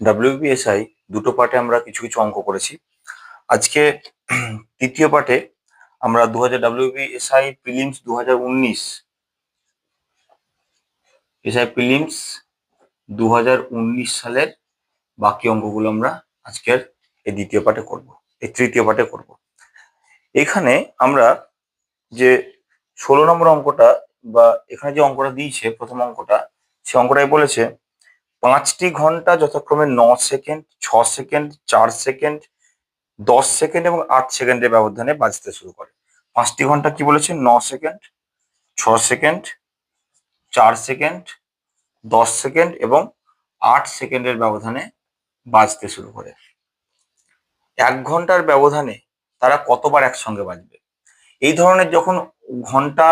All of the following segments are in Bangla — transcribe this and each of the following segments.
WBSI দুটো পার্টে আমরা কিছু কিছু অঙ্ক করেছি। আজকে তৃতীয় পার্টে আমরা 2000 WBSI প্রিলিমস 2019 এসআই প্রিলিমস 2019 সালের বাকি অঙ্কগুলো আমরা আজকের এই দ্বিতীয় পার্টে করব, এই তৃতীয় পার্টে করব। এখানে আমরা যে 16 নম্বর অঙ্কটা বা এখানে যে অঙ্কটা দিয়েছে প্রথম অঙ্কটা, সে অঙ্কটাই বলেছে 5টি ঘন্টা যথাক্রমে 9 সেকেন্ড, 6 সেকেন্ড, 4 সেকেন্ড, 10 সেকেন্ড এবং 8 সেকেন্ডের ব্যবধানে বাজতে শুরু করে। 5টি ঘন্টা কি বলেছে? 9 সেকেন্ড, 6 সেকেন্ড, 4 সেকেন্ড, 10 সেকেন্ড এবং 8 সেকেন্ডের ব্যবধানে বাজতে শুরু করে। 1 ঘন্টার ব্যবধানে তারা কতবার একসঙ্গে বাজবে? এই ধরনের যখন ঘন্টা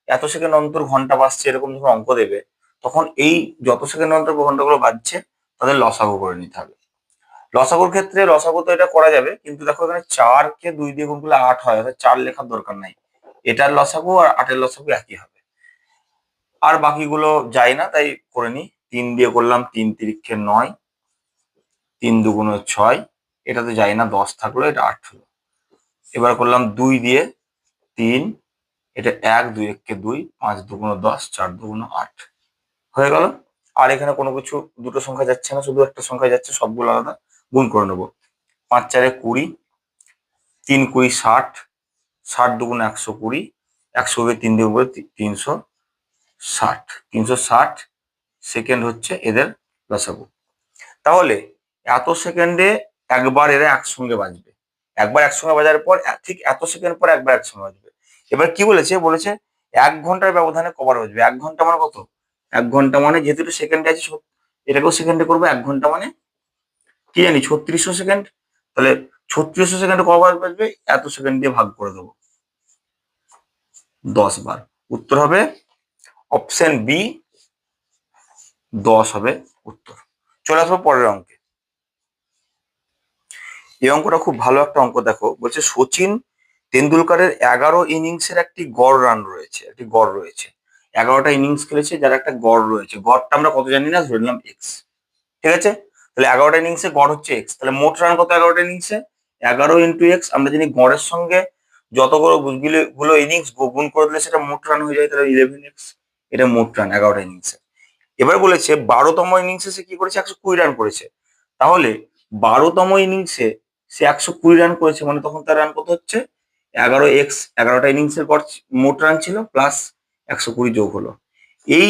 এত সেকেন্ড অন্তর ঘন্টা বাজছে এরকম যখন অঙ্ক দেবে, তখন এই যত সেকেন্ড অন্তর ঘন্টাগুলো বাজছে তাদের লসাগু করে নিতে হবে। লসাগুর ক্ষেত্রে লসাগু তো এটা করা যাবে, কিন্তু দেখো এখানে 4 কে 2 দিয়ে গুণ করলে 8 হয়, অর্থাৎ 4 লেখার দরকার নাই। এটার লসাগু আর 8 এর লসাগু একই হবে। আর বাকিগুলো যায় না, তাই করে নি। 3 দিয়ে করলাম 3 তিরিক্ষে 9, 3 দুগুণে 6, এটা তো যায় না, 10 থাকলো, এটা 8 হলো। এবার করলাম 2 দিয়ে 3, এটা 1, 2 একে 2, 5 দুগুণে 10, 4 দুগুণে 8 হয়ে গেল। আর এখানে কোনো কিছু দুটো সংখ্যা যাচ্ছে না, শুধু একটা সংখ্যা যাচ্ছে, সবগুলো আলাদা গুণ করে নেবো। 5 4 20, 3 20 60, 60 দুগুণে 120, 100 3 দিয়ে উপরে 360, 360 সেকেন্ড হচ্ছে এদের লসাগু। তাহলে এত সেকেন্ডে একবার এরা একসঙ্গে বাজবে, একবার একসঙ্গে বাজার পর ঠিক এত সেকেন্ড পর একবার একসঙ্গে বাজবে। এবার কি বলেছে? বলেছে 1 ঘন্টার ব্যবধানে কবার বাজবে। 1 ঘন্টা মানে কত? 1 ঘন্টা মানে যেহেতু এটা সেকেন্ডে আছে, এটাকেও সেকেন্ডে করবো। 1 ঘন্টা মানে কি জানি 3600 সেকেন্ড। তাহলে 3600 সেকেন্ডে কবার বাজবে? এত সেকেন্ড দিয়ে ভাগ করে দেবো 10 বার। উত্তর হবে অপশন বি, 10 হবে উত্তর। চলে আসবো পরের অঙ্কে। এই অঙ্কটা খুব ভালো একটা অঙ্ক। দেখো বলছে সচিন তেন্ডুলকারের 11 ইনিংসের একটি গড় রান রয়েছে, একটি গড় রয়েছে। 11টা ইনিংস খেলেছে, যার একটা গড় রয়েছে। গড়টা আমরা কত জানি না, ধরে নিলাম এক্স। ঠিক আছে, তাহলে 11টা ইনিংসে গড় হচ্ছে এক্স। তাহলে মোট রান কত 11টা ইনিংসে? 11 ইন্টু এক্স। আমরা জানি গড়ের সঙ্গে যতগুলো গুলো ইনিংস গুণ করে দিলে সেটা মোট রান হয়ে যায়, তাহলে 11x। এটা মোট রান 11টা ইনিংসে। এবার বলেছে 12তম ইনিংসে সে কি করেছে? 120 রান করেছে। তাহলে 12তম ইনিংসে সে 120 রান করেছে, মানে তখন তার রান কত হচ্ছে? 11x। 11টা ইনিংসের গড় মোট রান ছিল, প্লাস 120 যোগ হলো। এই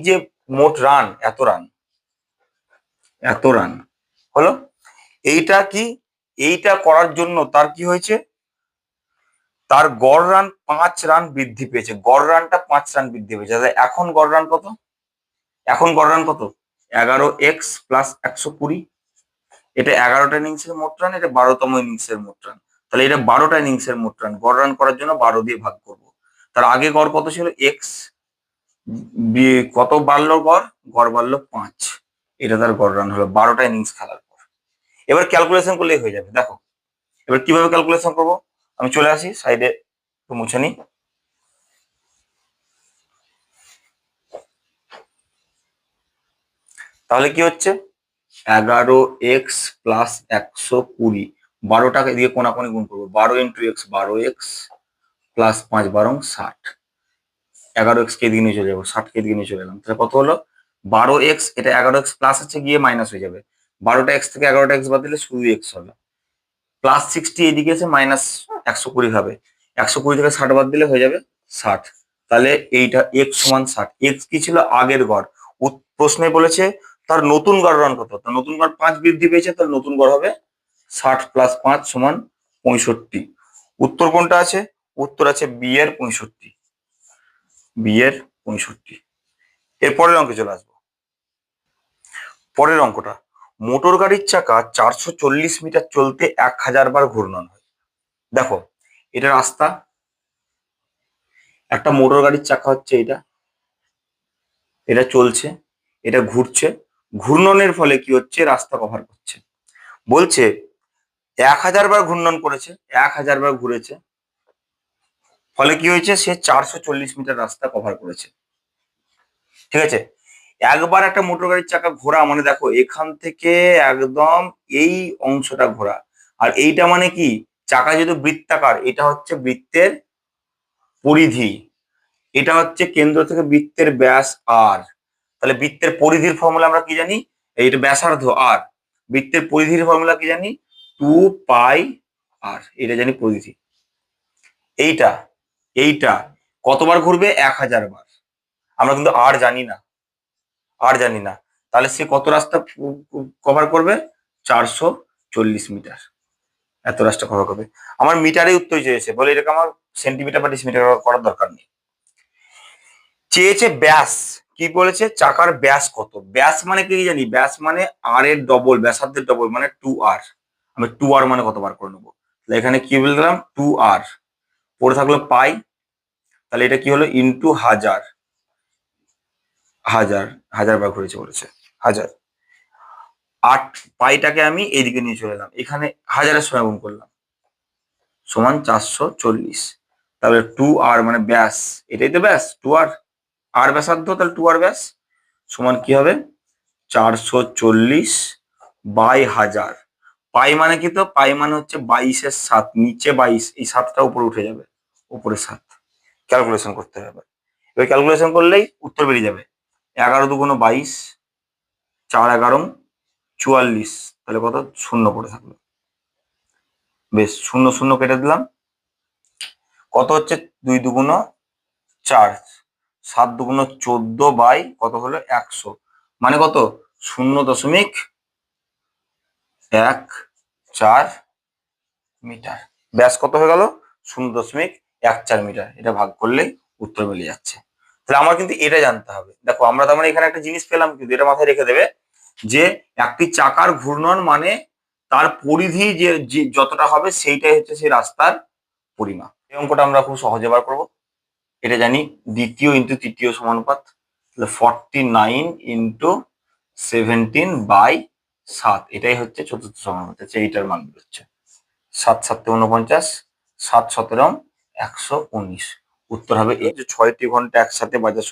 যে মোট রান, এত রান হলো। এইটা কি? এইটা করার জন্য তার কি হয়েছে? তার গড় রান 5 রান বৃদ্ধি পেয়েছে। গড় রানটা 5 রান বৃদ্ধি পেয়েছে। এখন গড় রান কত? এখন গড় রান কত? 11x plus 120। এটা 11টা ইনিংসের মোট রান, এটা 12তম ইনিংসের মোট রান। তাহলে এটা 12টা ইনিংসের মোট রান। গড় রান করার জন্য 12 দিয়ে ভাগ করব। তার আগে গড় কত ছিল? এক্স। কত বাড়লো গড়? গড় বাড়লো 5। এটা তার গড় রান হলো 12টা ইনিংস খেলার পর। এবার ক্যালকুলেশন করলেই হয়ে যাবে। দেখো এবার কিভাবে ক্যালকুলেশন করবো, আমি চলে আসি সাইডে, একটু মুছে নিই। তাহলে কি হচ্ছে? 11x প্লাস 120, 12টাকে দিয়ে কোনাকুনি গুণ করবো। 12 into x 12x plus 5 বারং 60। 11x কে দিয়ে নিয়ে চলে যাবো, 60 কে দিয়ে নিয়ে চলে এলাম। তাহলে কত হলো? 12x। এটা 11x প্লাস আছে, গিয়ে মাইনাস হয়ে যাবে। 12টা এক্স থেকে 11টা এক্স বাদ দিলে শুধু এক্স হবে। প্লাস 60 এদিকে এসে মাইনাস 120 হবে। 120 থেকে 60 বাদ দিলে হয়ে যাবে 60। তাহলে এইটা x সমান 60। এক্স কি ছিল? আগের গড়। প্রশ্নে বলেছে তার নতুন গড় রান কত? তার নতুন গড় 5 বৃদ্ধি পেয়েছে, তার নতুন গড় হবে 60 প্লাস 5 সমান 65। উত্তর কোনটা আছে? উত্তর আছে বি এর 65। বি এর 65। এর পরের অঙ্কে চলে আসবো। পরের অঙ্কটা, মোটর গাড়ির চাকা 440 মিটার চলতে 1000 বার ঘূর্ণন হয়। দেখো এটা রাস্তা, একটা মোটর গাড়ির চাকা হচ্ছে এটা, এটা চলছে, এটা ঘুরছে। ঘূর্ণনের ফলে কি হচ্ছে? রাস্তা কভার করছে। বলছে 1000 বার ঘূর্ণন করেছে, 1000 বার ঘুরেছে, ফলে কি হয়েছে? সে 440 মিটার রাস্তা কভার করেছে। ঠিক আছে, একবার একটা মোটর গাড়ির চাকা ঘোরা মানে দেখো এখান থেকে একদম এই অংশটা ঘোরা। আর এইটা মানে কি, চাকা যেহেতু বৃত্তাকার, এটা হচ্ছে বৃত্তের পরিধি, এটা হচ্ছে কেন্দ্র থেকে বৃত্তের ব্যাস আর। তাহলে বৃত্তের পরিধির ফর্মুলা আমরা কি জানি, এইটা ব্যাসার্ধ আর, বৃত্তের পরিধির ফর্মুলা কি জানি, 2 পাই আর, এটা জানি পরিধি। এইটা এইটা কতবার ঘুরবে, 1000 বার। আমরা কিন্তু আর জানি না, আর জানি না। তাহলে সে কত রাস্তা কভার করবে, 440 মিটার, এত রাস্তা কভার করবে। আমার মিটারে উত্তর চেয়েছে, বলে এটাকে আমার সেন্টিমিটার বা ডিসিমিটার করার দরকার নেই। চেয়েছে ব্যাস, কি বলেছে, চাকার ব্যাস কত। ব্যাস মানে কি জানি, ব্যাস মানে আর এর ডবল, ব্যাসার্ধের ডবল মানে 2r। আমি 2r মানে কতবার করে নেবো, তাহলে এখানে কি বলে দিলাম 2r, পড়ে থাকলো পাই, তাহলে এটা কি হলো ইন্টু হাজার, হাজার, হাজার বার ঘুরেছে বলেছে, হাজার। 8 পাইটাকে আমি এইদিকে নিয়ে চলে এলাম, এখানে হাজারের সময় গুণ করলাম, সমান 440। তাহলে 2r মানে ব্যাস, এটাই তো ব্যাস, 2r, আর ব্যাসার্ধ, তাহলে 2r ব্যাস সমান কি হবে, 440/1000। পাই মানে কি, তো পাই মানে হচ্ছে 22-এর 7, নিচে 22, এই 7টা উপরে উঠে যাবে, উপরে 7, ক্যালকুলেশন করতে হবে। এবার ক্যালকুলেশন করলেই উত্তর বেরিয়ে যাবে, 11×2=22, 4×11=44, তাহলে কত, শূন্য পড়ে থাকলো। বেশ, শূন্য শূন্য কেটে দিলাম, কত হচ্ছে, 2×2=4, 7×2=14 বাই কত হলো 100, মানে কত, 0.14 মিটার। ব্যাস কত হয়ে গেল, 0.14 মিটার। এটা ভাগ করলেই উত্তর মিলে যাচ্ছে। তাহলে আমার কিন্তু এটা জানতে হবে। দেখো আমরা তার মানে এখানে একটা জিনিস পেলাম, কিন্তু এটা মাথায় রেখে দেবে যে একটি চাকার ঘূর্ণন মানে তার পরিধি যে যতটা হবে সেইটাই হচ্ছে সেই রাস্তার পরিমাপ। এই অঙ্কটা আমরা খুব সহজে বার করবো। এটা জানি দ্বিতীয় ইন্টু তৃতীয় সমানুপাত, তাহলে 49/17/7, এটাই হচ্ছে চতুর্থ সমানুপাত, এইটার মান হচ্ছে 7×7=49, 7×17=119। উত্তর হবে এই যে 6টি ঘন্টা একসাথে বাজা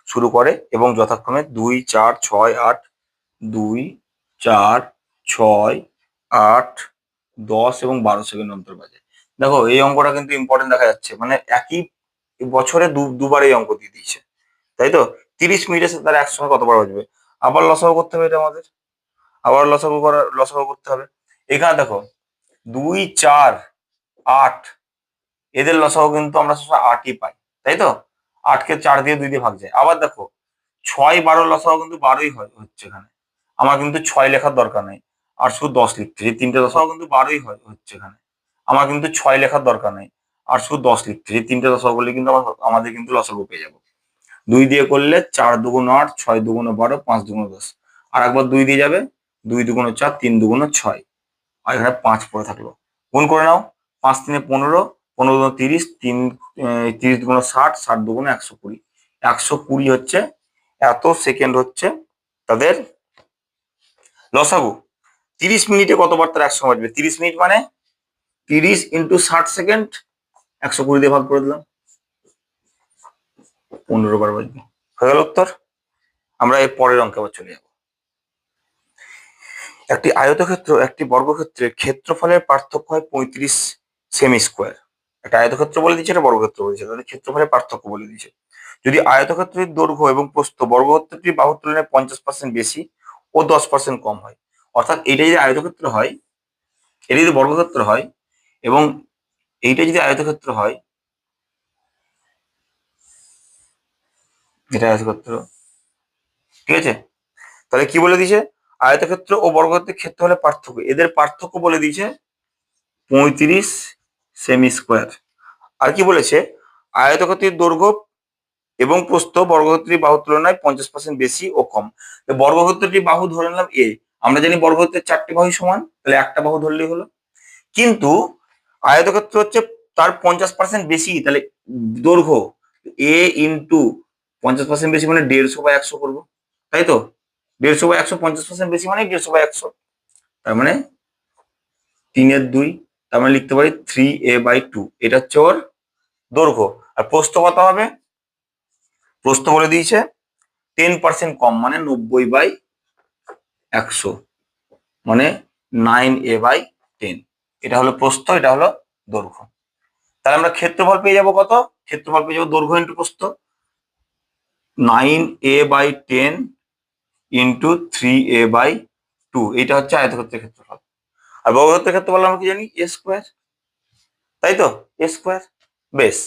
শুরু করে এবং যথাক্রমে 2, 4, 6, 8, 2, 4, 6, 8, 10 এবং 12 সেকেন্ড অন্তর বাজে। দেখো এই অঙ্কটা কিন্তু ইম্পর্টেন্ট দেখা যাচ্ছে, মানে একই বছরে দুবার এই অঙ্ক দিয়ে দিয়েছে, তাই তো। 30 মিনিটের সাথে তারা একসঙ্গে কতবার বাজবে, আবার লসাগু করতে হবে এটা আমাদের, আবার লসাগু করতে হবে। এখানে দেখো 2, 4, 8, এদের লসাগু কিন্তু আমরা সবসময় 8ই পাই, তাই তো। 8কে 4 দিয়ে 2 দিয়ে ভাগ যায়। আবার দেখো 6, 12 লসাগু কিন্তু 12ই হচ্ছে এখানে, আমার কিন্তু 6 লেখার দরকার নেই, আর শুধু 10 লিখতে, এই তিনটে লসাগু কিন্তু 12ই হচ্ছে এখানে, আমার কিন্তু 6 লেখার দরকার নেই, আর শুধু 10 লিখতে, এই তিনটে লসাগু করলে কিন্তু আমাদের কিন্তু লসাগু পেয়ে যাবো। 2 দিয়ে করলে 4×2=8, 6×2=12, 5×2=10, আর একবার 2 দিয়ে যাবে, 2×2=4, 3×2=6, আর এখানে 5 পড়ে থাকলো। গুণ করে নাও, 5×3=15, 15×2=30, 30×2=60, 60×2=120, 120 হচ্ছে, এত সেকেন্ড হচ্ছে তাদের লসাগু। 30 মিনিটে কতবার তারা একসঙ্গে বাজবে, 30 মিনিট মানে 30 × 60 সেকেন্ড, 120 দিয়ে ভাগ করে দিলাম, 15 বার বাজবে। হয়ে গেল উত্তর। আমরা এর পরের অঙ্কে আবার চলে যাব। একটি আয়তক্ষেত্র একটি বর্গক্ষেত্রের ক্ষেত্রফলের পার্থক্য হয় 35 সেমি স্কোয়ার। একটা আয়তক্ষেত্র বলে দিচ্ছে, একটা বর্গক্ষেত্র বলেছে, তাদের ক্ষেত্রফলের পার্থক্য বলে দিয়েছে। যদি আয়তক্ষেত্রের দৈর্ঘ্য এবং প্রস্থ বর্গক্ষেত্রটির বাহুর তুলনায় 50% বেশি ও 10% কম হয়, অর্থাৎ এটা যদি আয়তক্ষেত্র হয়, এটা যদি বর্গক্ষেত্র হয়, এবং এইটা যদি আয়তক্ষেত্র হয়, এটা আয়তক্ষেত্র, ঠিক আছে। তাহলে কি বলে দিয়েছে, আয়তক্ষেত্র ও বর্গক্ষেত্রের ক্ষেত্রফলের পার্থক্য, এদের পার্থক্য বলে দিয়েছে 35 সেমি স্কোয়ার। আর কি বলেছে, আয়তক্ষেত্রের দৈর্ঘ্য এবং প্রস্থ বর্গক্ষেত্রের বাহুর তুলনায় 50% বেশি ও কম। বর্গক্ষেত্রটির বাহু ধরে নিলাম এ, আমরা জানি বর্গক্ষেত্রের 4টি বাহু সমান, তাহলে একটা বাহু ধরলেই হলো। কিন্তু আয়তক্ষেত্র হচ্ছে তার 50% বেশি, তাহলে দৈর্ঘ্য এ ইন্টু 50% বেশি মানে 150/100 করবো, তাই তো। 150/100, 50% বেশি মানে 150/100, তার মানে 3/2, তার মানে লিখতে পারি 3a/2, এটা হচ্ছে ওর দৈর্ঘ্য। আর প্রস্থ কত হবে, প্রস্থ বলে দিয়েছে 10% কম, মানে 90/100, মানে 9a/10। এটা হলো প্রস্থ, এটা হলো দৈর্ঘ্য। তাহলে আমরা ক্ষেত্রফল পেয়ে যাবো কত? ক্ষেত্রফল পেয়ে যাবো দৈর্ঘ্য ইন্টু প্রস্থ, 9a/10 ইন্টু 3a/2। এটা হচ্ছে আয়তক্ষেত্রের ক্ষেত্রফল। আর বর্গক্ষেত্রের ক্ষেত্রফল আমরা কি জানি? a স্কোয়ার, তাই তো? a square. বেশ,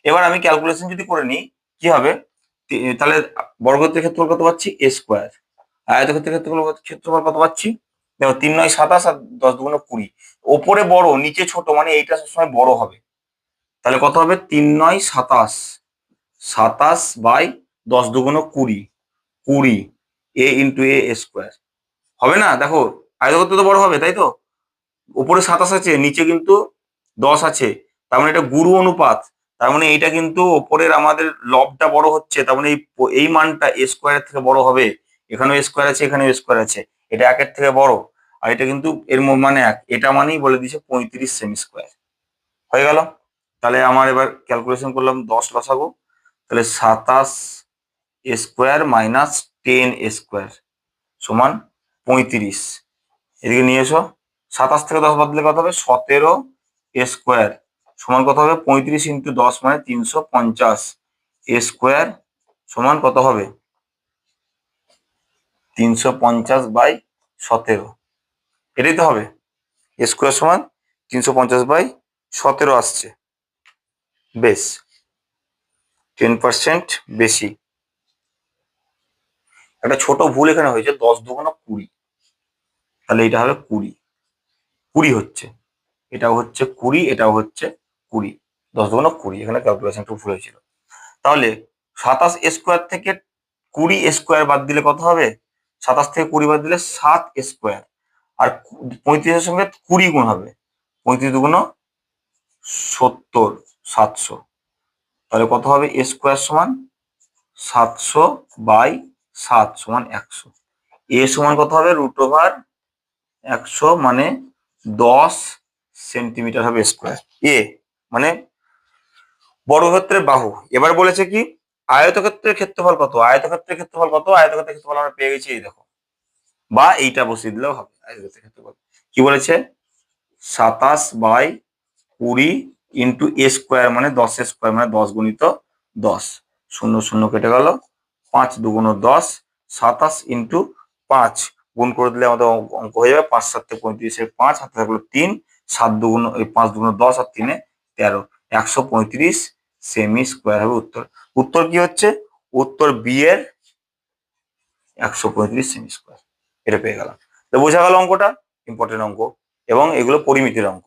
এবার আমি ক্যালকুলেশন যদি করে নিই কি হবে, তাহলে বর্গক্ষেত্রের ক্ষেত্রফল কত পাচ্ছি? a square. আয়তক্ষেত্রের ক্ষেত্রফল কত পাচ্ছি? দেখো 3×9 = 27 আর 10×2 = 20। ওপরে বড় নিচে ছোট, মানে এইটা সবসময় বড় হবে। তাহলে কত হবে? 3×9 = 27, 27/10×2 = 20, 20 a ইন্টু a স্কোয়ার হবে না? দেখো আয়তক্ষেত্র তো বড় হবে, তাই তো? উপরে 27 আছে, নিচে কিন্তু 10 আছে, তার মানে এটা গুরু অনুপাত। তার মানে এইটা কিন্তু ওপরের আমাদের লবটা বড় হচ্ছে, তার মানে এই মানটা a স্কোয়ারের থেকে বড় হবে। এখানেও স্কোয়ার আছে, এখানেও স্কোয়ার আছে, এটা 1-এর থেকে বড়। আর এটা কিন্তু এর মানে 1, এটা মানেই বলে দিচ্ছে 35 সেমি স্কোয়ার। হয়ে গেল। তাহলে আমার এবার ক্যালকুলেশন করলাম 10 লসাগু, তাহলে 27 স্কোয়ার মাইনাস 10 স্কোয়ার সমান 35। এদিকে নিয়ে এসো, 27 থেকে 10 বাদ দিলে কত হবে? 17 স্কোয়ার সমান কত হবে? 35 ইন্টু 10 মানে 350 স্কোয়ার সমান কত হবে? 350/17, এটাই তো হবে। স্কোয়ার সমান 350/17 আসছে। বেশ, 10% বেশি। একটা ছোট ভুল এখানে হয়েছে, 10×2 = 20, তাহলে এটা হবে 20, 20 হচ্ছে, এটাও হচ্ছে 20, এটাও হচ্ছে 20, 10×2 = 20। এখানে ক্যালকুলেশন একটু ভুল হয়েছিল। তাহলে 27 স্কোয়ার থেকে 20 স্কোয়ার বাদ দিলে কত হবে? 27 থেকে 20 বাদ দিলে 7 স্কোয়ার, আর 35-এর সঙ্গে 20 গুণ হবে, 35×2 = 70, তাহলে কত হবে? a স্কোয়ার সমান 700/7 সমান 100। a সমান কত হবে? √100, মানে 10 সেন্টিমিটার হবে স্কোয়ার। এ মানে বর্গক্ষেত্রের বাহু। এবার বলেছে কি আয়তক্ষেত্রের ক্ষেত্রফল কত? আয়তক্ষেত্রের ক্ষেত্রফল কত? আয়তক্ষেত্রের ক্ষেত্রফল আমরা পেয়ে গেছি, এই দেখো, বা এইটা বসিয়ে দিলেও হবে। আয়তক্ষেত্রের ক্ষেত্রফল কি বলেছে? 27/20 ইন্টু a স্কোয়ার, মানে 10 স্কোয়ার, মানে 10×10, 0 0 কেটে গেল, 5×2 = 10, 27 ইন্টু 5 গুণ করে দিলে আমাদের অঙ্ক হয়ে যাবে 5 7 35, 5 হাতে থাকলো 3, 5×2 = 10 আর 3 13, 135 সেমি স্কোয়ার হবে উত্তর। উত্তর কি হচ্ছে? উত্তর বি এর 135 সেমি স্কোয়ার। এটা পেয়ে গেলাম। তো বোঝা গেল অঙ্কটা, ইম্পর্টেন্ট অঙ্ক, এবং এগুলো পরিমিতির অঙ্ক।